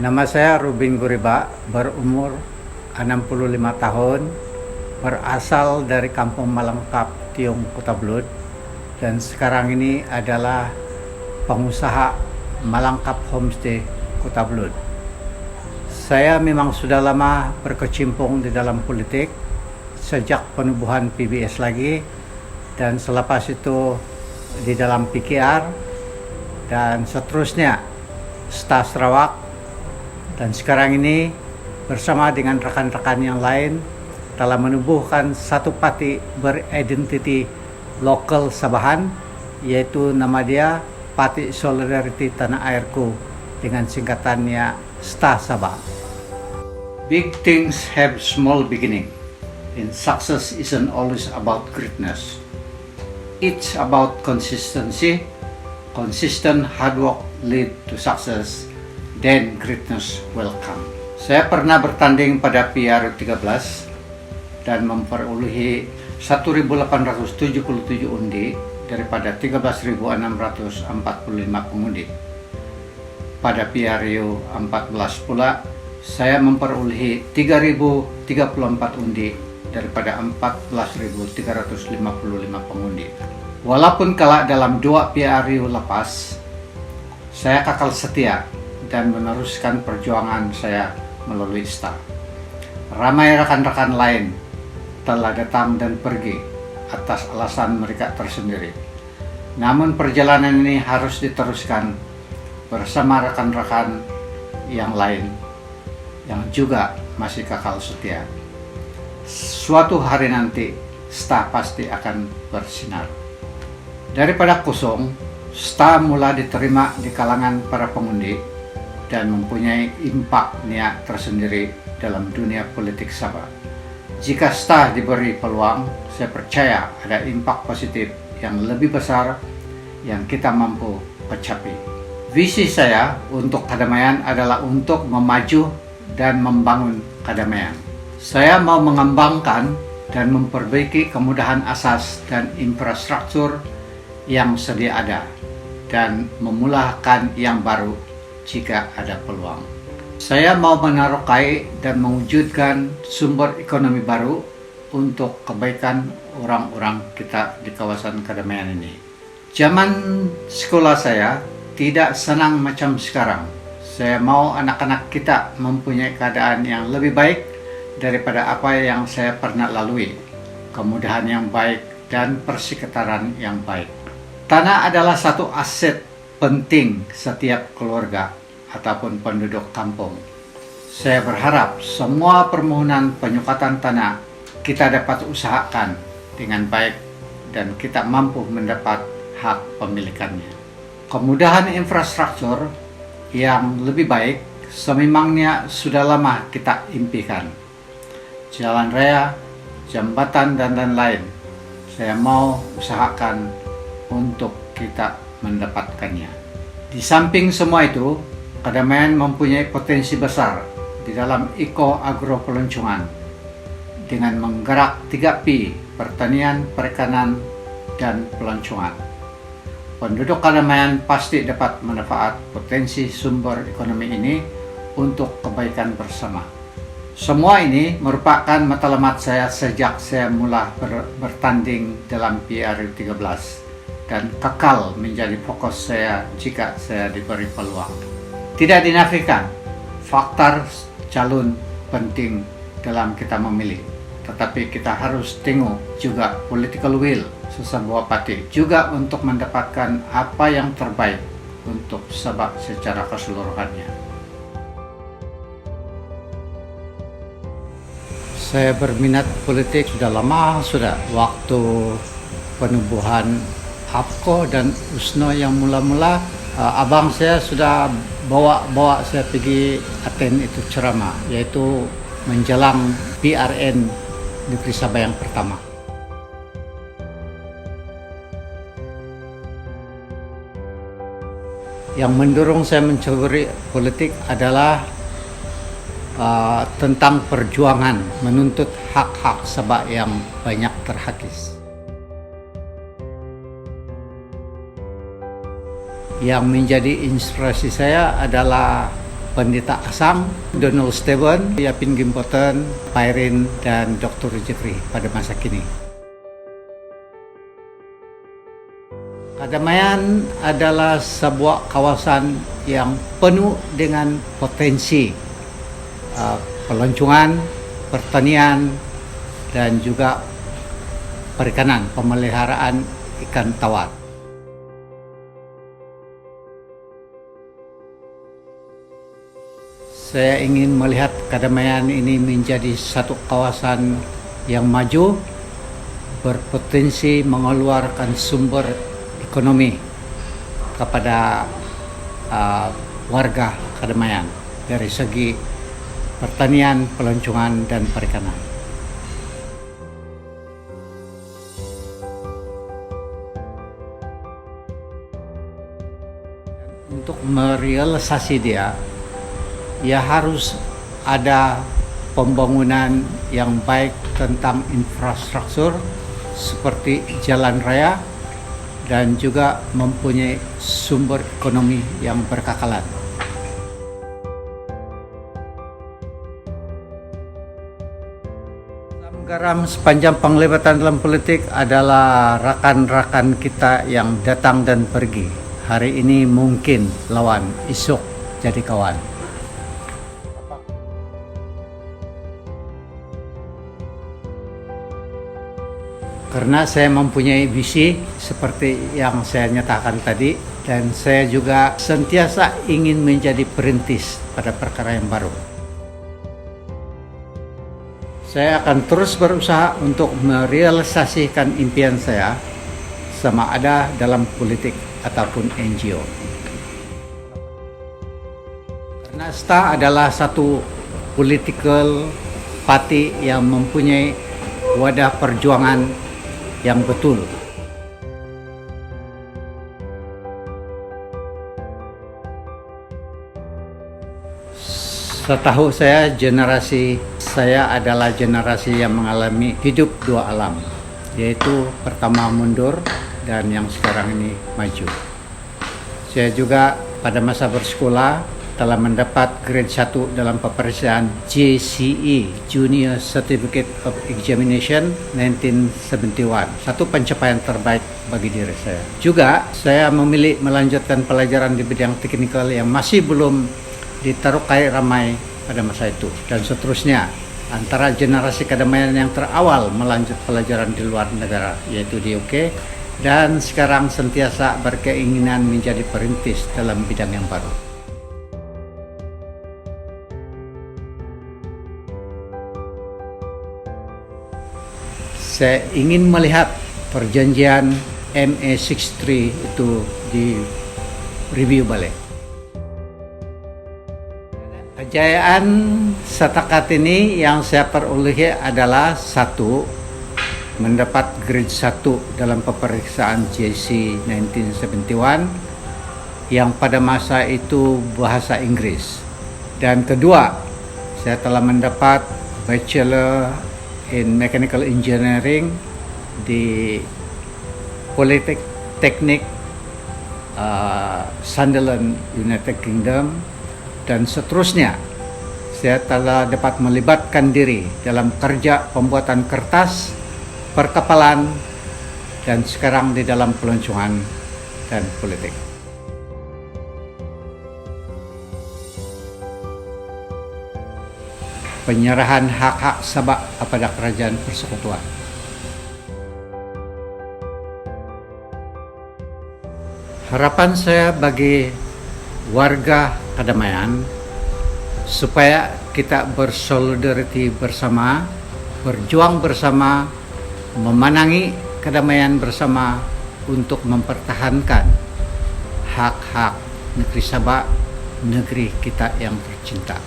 Nama saya Rubin Guriba, berumur 65 tahun, berasal dari Kampung Malangkap, Tiong, Kota Belud, dan sekarang ini adalah pengusaha Malangkap Homestay, Kota Belud. Saya memang sudah lama berkecimpung di dalam politik, sejak penubuhan PBS lagi, dan selepas itu di dalam PKR, dan seterusnya Staf Sarawak, dan sekarang ini bersama dengan rekan-rekan yang lain telah menubuhkan satu parti beridentiti lokal Sabahan, yaitu nama dia Parti Solidariti Tanah Airku, dengan singkatannya STA Sabah. Big things have small beginning, and success isn't always about greatness. It's about consistency. Consistent hard work lead to success, then greatness will come. Saya pernah bertanding pada PRU 13 dan memperolehi 1.877 undi daripada 13.645 pengundi. Pada PRU 14 pula, saya memperolehi 3.034 undi daripada 14.355 pengundi. Walaupun kalah dalam 2 PRU lepas, saya kekal setia dan meneruskan perjuangan saya melalui STA. Ramai rekan-rekan lain telah datang dan pergi atas alasan mereka tersendiri. Namun perjalanan ini harus diteruskan bersama rekan-rekan yang lain yang juga masih kekal setia. Suatu hari nanti STA pasti akan bersinar. Daripada kosong, STA mula diterima di kalangan para pengundi dan mempunyai impak niat tersendiri dalam dunia politik Sabah. Jika STA diberi peluang, saya percaya ada impak positif yang lebih besar yang kita mampu capai. Visi saya untuk kedamaian adalah untuk memaju dan membangun kedamaian. Saya mau mengembangkan dan memperbaiki kemudahan asas dan infrastruktur yang sedia ada dan memulakan yang baru jika ada peluang. Saya mau menarokai dan mewujudkan sumber ekonomi baru untuk kebaikan orang-orang kita di kawasan kedamaian ini. Zaman sekolah saya tidak senang macam sekarang. Saya mau anak-anak kita mempunyai keadaan yang lebih baik daripada apa yang saya pernah lalui, kemudahan yang baik dan persekitaran yang baik. Tanah adalah satu aset penting setiap keluarga ataupun penduduk kampung. Saya berharap semua permohonan penyukatan tanah kita dapat usahakan dengan baik dan kita mampu mendapat hak pemilikannya. Kemudahan infrastruktur yang lebih baik sememangnya sudah lama kita impikan. Jalan raya, jembatan, dan lain-lain. Saya mau usahakan untuk kita mendapatkannya. Di samping semua itu, kedamaian mempunyai potensi besar di dalam agro pelancongan dengan menggerak 3P, pertanian, perikanan, dan pelancongan. Penduduk kedamaian pasti dapat manfaat potensi sumber ekonomi ini untuk kebaikan bersama. Semua ini merupakan matlamat saya sejak saya mula bertanding dalam PRU 13 dan kekal menjadi fokus saya jika saya diberi peluang. Tidak dinafikan, faktor calon penting dalam kita memilih, tetapi kita harus tengok juga political will sesebuah parti juga untuk mendapatkan apa yang terbaik untuk Sabah secara keseluruhannya. Saya berminat politik sudah lama, sudah waktu penubuhan APKO dan USNO yang mula-mula, abang saya sudah bawa saya pergi attend itu ceramah, yaitu menjelang PRN Negeri Sabah yang pertama. Yang mendorong saya menceburi politik adalah tentang perjuangan menuntut hak-hak Sabah yang banyak terhakis. Yang menjadi inspirasi saya adalah Pendeta Asam, Donald Steven, Yapin Gimpoten, Pairin, dan Dr. Jeffrey pada masa kini. Kadamaian adalah sebuah kawasan yang penuh dengan potensi pelancongan, pertanian, dan juga perikanan, pemeliharaan ikan tawar. Saya ingin melihat Kadamaian ini menjadi satu kawasan yang maju, berpotensi mengeluarkan sumber ekonomi kepada warga Kadamaian dari segi pertanian, pelancongan, dan perikanan. Untuk merealisasi dia harus ada pembangunan yang baik tentang infrastruktur seperti jalan raya dan juga mempunyai sumber ekonomi yang berkekalan. Garam sepanjang penglibatan dalam politik adalah rakan-rakan kita yang datang dan pergi. Hari ini mungkin lawan, esok jadi kawan. Karena saya mempunyai visi seperti yang saya nyatakan tadi, dan saya juga sentiasa ingin menjadi perintis pada perkara yang baru. Saya akan terus berusaha untuk merealisasikan impian saya, sama ada dalam politik ataupun NGO. Karena STA adalah satu political party yang mempunyai wadah perjuangan yang betul. Setahu saya, generasi saya adalah generasi yang mengalami hidup dua alam, yaitu pertama mundur dan yang sekarang ini maju. Saya juga pada masa bersekolah telah mendapat grade 1 dalam peperiksaan JCE, Junior Certificate of Examination 1971. Satu pencapaian terbaik bagi diri saya. Juga saya memilih melanjutkan pelajaran di bidang teknikal yang masih belum ditaruhkai ramai pada masa itu. Dan seterusnya, antara generasi Kadamaian yang terawal melanjut pelajaran di luar negara, yaitu di UK, dan sekarang sentiasa berkeinginan menjadi perintis dalam bidang yang baru. Saya ingin melihat perjanjian MA63 itu di review balik. Kejayaan setakat ini yang saya peroleh adalah satu, mendapat grade 1 dalam peperiksaan JC 1971 yang pada masa itu bahasa Inggris. Dan kedua, saya telah mendapat Bachelor in Mechanical Engineering di Polytechnic Sunderland, United Kingdom, dan seterusnya. Saya telah dapat melibatkan diri dalam kerja pembuatan kertas, perkapalan, dan sekarang di dalam pelancongan dan politik. Penyerahan hak-hak Sabak kepada Kerajaan Persekutuan. Harapan saya bagi warga Kadamaian supaya kita bersolidariti bersama, berjuang bersama, memenangi kedamaian bersama untuk mempertahankan hak-hak negeri Sabak, negeri kita yang tercinta.